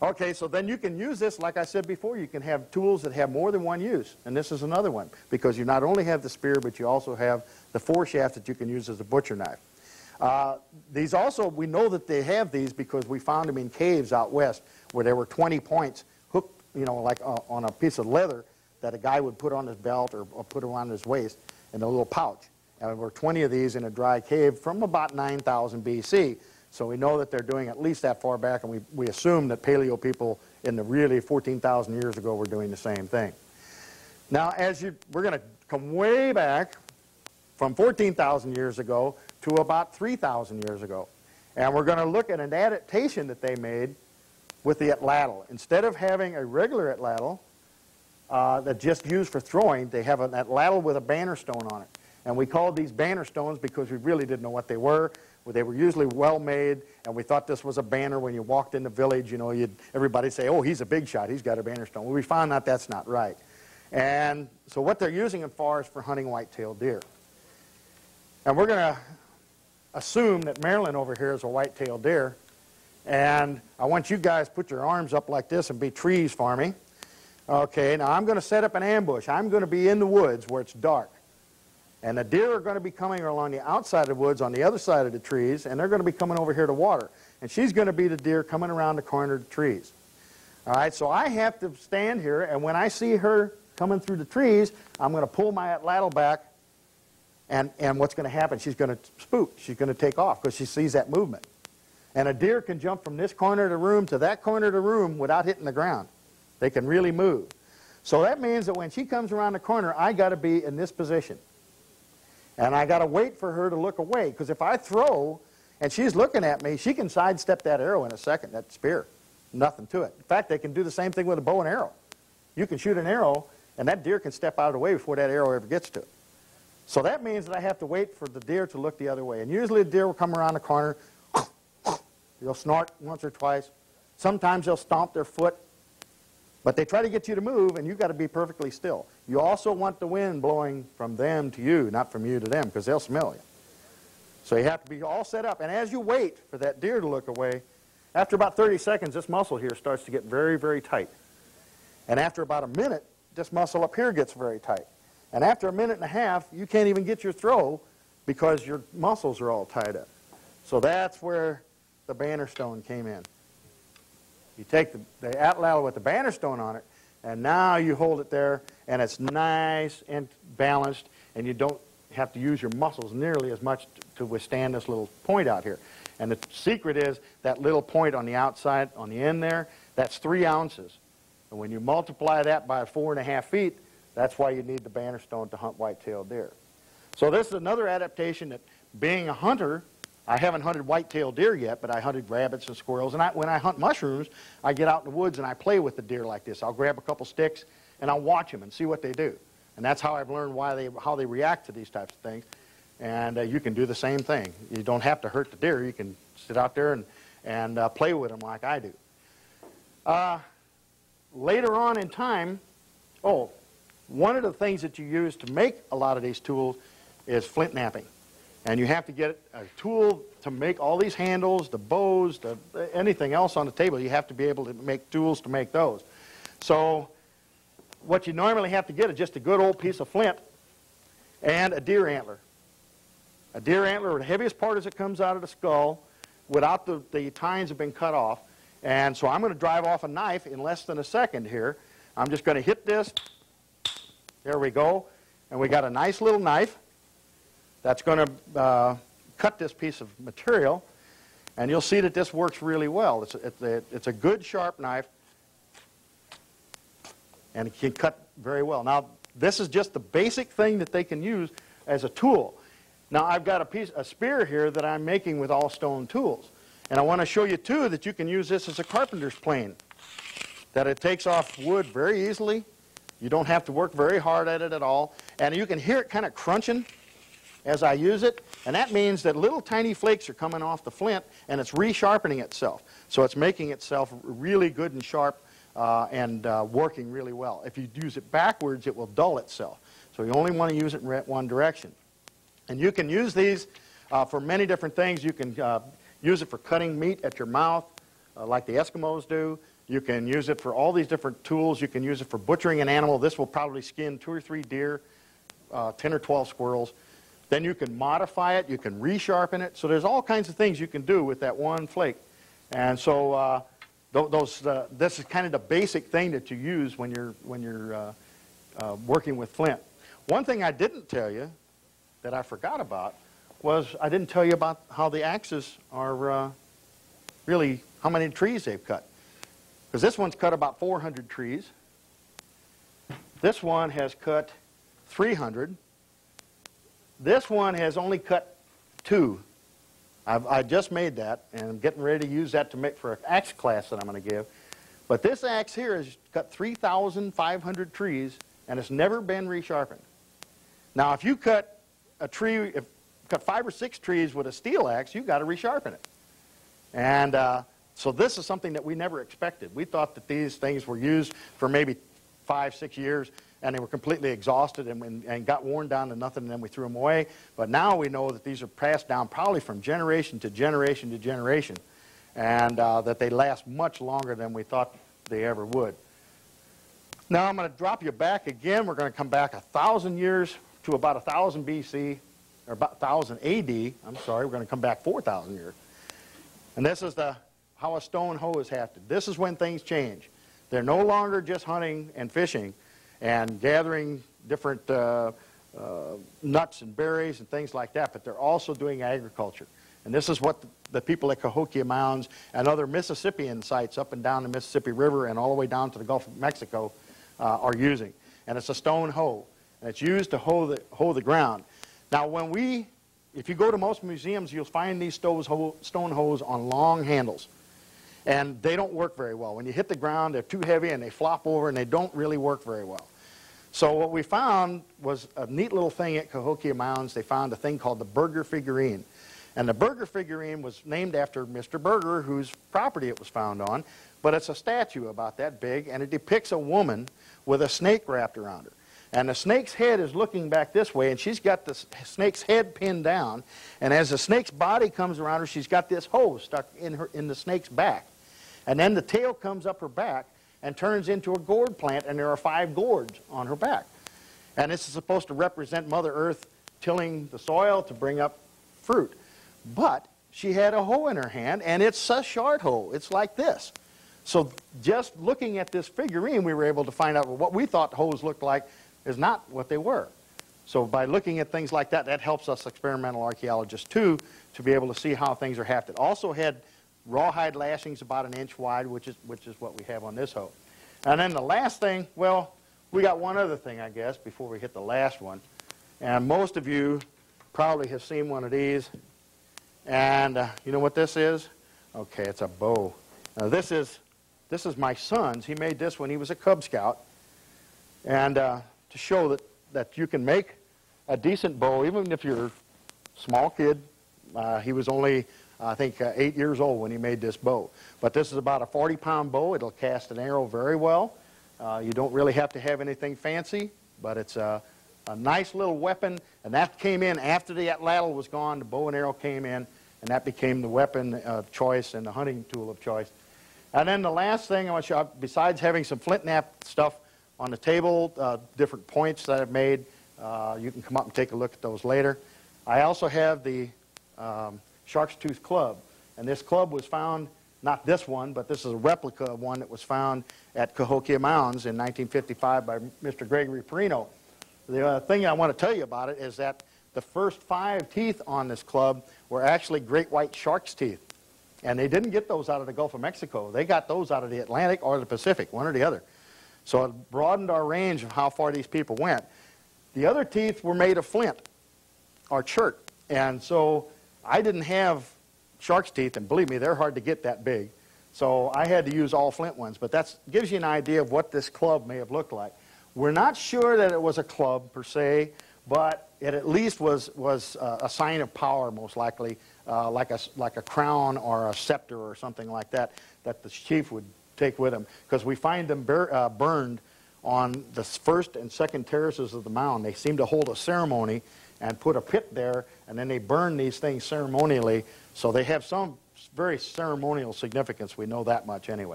Okay, so then you can use this, like I said before, you can have tools that have more than one use. And this is another one, because you not only have the spear, but you also have the foreshaft that you can use as a butcher knife. These also, we know that they have these because we found them in caves out west where there were 20 points hooked, you know, like on a piece of leather that a guy would put on his belt or put around his waist in a little pouch. And there were 20 of these in a dry cave from about 9,000 BC. So we know that they're doing at least that far back, and we assume that paleo people in the really 14,000 years ago were doing the same thing. Now, we're going to come way back from 14,000 years ago to about 3,000 years ago. And we're going to look at an adaptation that they made with the atlatl. Instead of having a regular atlatl that's just used for throwing, they have an atlatl with a banner stone on it. And we called these banner stones because we really didn't know what they were. They were usually well made, and we thought this was a banner. When you walked in the village, you know, everybody say, oh, he's a big shot, he's got a banner stone. Well, we found out that's not right. And so what they're using them for is for hunting white-tailed deer. And we're going to assume that Marilyn over here is a white-tailed deer, and I want you guys to put your arms up like this and be trees for me. Okay, now I'm going to set up an ambush. I'm going to be in the woods where it's dark. And the deer are going to be coming along the outside of the woods on the other side of the trees, and they're going to be coming over here to water. And she's going to be the deer coming around the corner of the trees. All right, so I have to stand here, and when I see her coming through the trees, I'm going to pull my atlatl back, and what's going to happen? She's going to spook. She's going to take off because she sees that movement. And a deer can jump from this corner of the room to that corner of the room without hitting the ground. They can really move. So that means that when she comes around the corner, I got to be in this position. And I got to wait for her to look away, because if I throw and she's looking at me, she can sidestep that arrow in a second, that spear. Nothing to it. In fact, they can do the same thing with a bow and arrow. You can shoot an arrow, and that deer can step out of the way before that arrow ever gets to it. So that means that I have to wait for the deer to look the other way. And usually the deer will come around the corner, they'll snort once or twice. Sometimes they'll stomp their foot. But they try to get you to move, and you've got to be perfectly still. You also want the wind blowing from them to you, not from you to them, because they'll smell you. So you have to be all set up. And as you wait for that deer to look away, after about 30 seconds, this muscle here starts to get very, very tight. And after about a minute, this muscle up here gets very tight. And after a minute and a half, you can't even get your throw because your muscles are all tied up. So that's where the banner stone came in. You take the atlatl with the banner stone on it, and now you hold it there, and it's nice and balanced, and you don't have to use your muscles nearly as much to withstand this little point out here. And the secret is that little point on the outside, on the end there, that's 3 ounces. And when you multiply that by 4.5 feet, that's why you need the banner stone to hunt white-tailed deer. So this is another adaptation that, being a hunter, I haven't hunted white-tailed deer yet, but I hunted rabbits and squirrels. And when I hunt mushrooms, I get out in the woods and I play with the deer like this. I'll grab a couple sticks and I'll watch them and see what they do. And that's how I've learned how they react to these types of things. And you can do the same thing. You don't have to hurt the deer. You can sit out there and play with them like I do. Later on in time, one of the things that you use to make a lot of these tools is flint knapping. And you have to get a tool to make all these handles, the bows, anything else on the table. You have to be able to make tools to make those. So what you normally have to get is just a good old piece of flint and a deer antler. A deer antler, the heaviest part as it comes out of the skull, without the tines have been cut off. And so I'm going to drive off a knife in less than a second here. I'm just going to hit this. There we go. And we got a nice little knife that's going to cut this piece of material, and you'll see that this works really well. It's a good sharp knife, and it can cut very well. Now, this is just the basic thing that they can use as a tool. Now, I've got a spear here that I'm making with all stone tools, and I want to show you too that you can use this as a carpenter's plane, that it takes off wood very easily. You don't have to work very hard at it at all, and you can hear it kind of crunching as I use it, and that means that little tiny flakes are coming off the flint, and it's resharpening itself. So it's making itself really good and sharp and working really well. If you use it backwards, it will dull itself. So you only want to use it in one direction. And you can use these for many different things. You can use it for cutting meat at your mouth, like the Eskimos do. You can use it for all these different tools. You can use it for butchering an animal. This will probably skin 2 or 3 deer, 10 or 12 squirrels. Then you can modify it. You can resharpen it. So there's all kinds of things you can do with that one flake. And so this is kind of the basic thing that you use when you're working with flint. One thing I didn't tell you that I forgot about was I didn't tell you about how the axes are really, how many trees they've cut. Because this one's cut about 400 trees. This one has cut 300. This one has only cut 2. I just made that, and I'm getting ready to use that to make for an axe class that I'm going to give. But this axe here has cut 3,500 trees, and it's never been resharpened. Now, if you cut a tree, cut 5 or 6 trees with a steel axe, you've got to resharpen it. And so this is something that we never expected. We thought that these things were used for maybe 5, 6 years, and they were completely exhausted and got worn down to nothing, and then we threw them away. But now we know that these are passed down probably from generation to generation to generation, and that they last much longer than we thought they ever would. Now I'm going to drop you back again. We're going to come back 1,000 years to about 1000 BC, or about 1000 AD. I'm sorry, we're going to come back 4,000 years. And this is how a stone hoe is hafted. This is when things change. They're no longer just hunting and fishing and gathering different nuts and berries and things like that, but they're also doing agriculture. And this is what the people at Cahokia Mounds and other Mississippian sites up and down the Mississippi River and all the way down to the Gulf of Mexico are using. And it's a stone hoe. And it's used to hoe the ground. Now, if you go to most museums, you'll find these stone hoes on long handles. And they don't work very well. When you hit the ground, they're too heavy and they flop over and they don't really work very well. So what we found was a neat little thing at Cahokia Mounds. They found a thing called the Burger figurine. And the Burger figurine was named after Mr. Burger, whose property it was found on. But it's a statue about that big, and it depicts a woman with a snake wrapped around her. And the snake's head is looking back this way, and she's got the snake's head pinned down. And as the snake's body comes around her, she's got this hoe stuck in the snake's back. And then the tail comes up her back and turns into a gourd plant, and there are 5 gourds on her back. And this is supposed to represent Mother Earth tilling the soil to bring up fruit. But she had a hoe in her hand, and it's a short hoe. It's like this. So just looking at this figurine, we were able to find out what we thought hoes looked like is not what they were. So by looking at things like that, that helps us experimental archaeologists too to be able to see how things are hafted. Also had rawhide lashings about 1 inch wide, which is what we have on this hoe. And then the last thing, well, we got one other thing, I guess, before we hit the last one. And most of you probably have seen one of these. And you know what this is? Okay, it's a bow. Now this is my son's. He made this when he was a Cub Scout. And to show that you can make a decent bow, even if you're a small kid. He was only, I think, 8 years old when he made this bow. But this is about a 40-pound bow. It'll cast an arrow very well. You don't really have to have anything fancy, but it's a nice little weapon. And that came in after the atlatl was gone. The bow and arrow came in, and that became the weapon of choice and the hunting tool of choice. And then the last thing I want to show, besides having some flint knap stuff on the table, different points that I've made, you can come up and take a look at those later. I also have the shark's tooth club. And this club was found, not this one, but this is a replica of one that was found at Cahokia Mounds in 1955 by Mr. Gregory Perino. The thing I want to tell you about it is that the first 5 teeth on this club were actually great white shark's teeth. And they didn't get those out of the Gulf of Mexico. They got those out of the Atlantic or the Pacific, one or the other. So it broadened our range of how far these people went. The other teeth were made of flint or chert. And so I didn't have shark's teeth, and believe me, they're hard to get that big. So I had to use all flint ones. But that gives you an idea of what this club may have looked like. We're not sure that it was a club per se, but it at least was a sign of power, most likely, like a crown or a scepter or something like that, that the chief would take with him. Because we find them burned on the first and second terraces of the mound. They seem to hold a ceremony and put a pit there, and then they burn these things ceremonially. So they have some very ceremonial significance. We know that much anyway.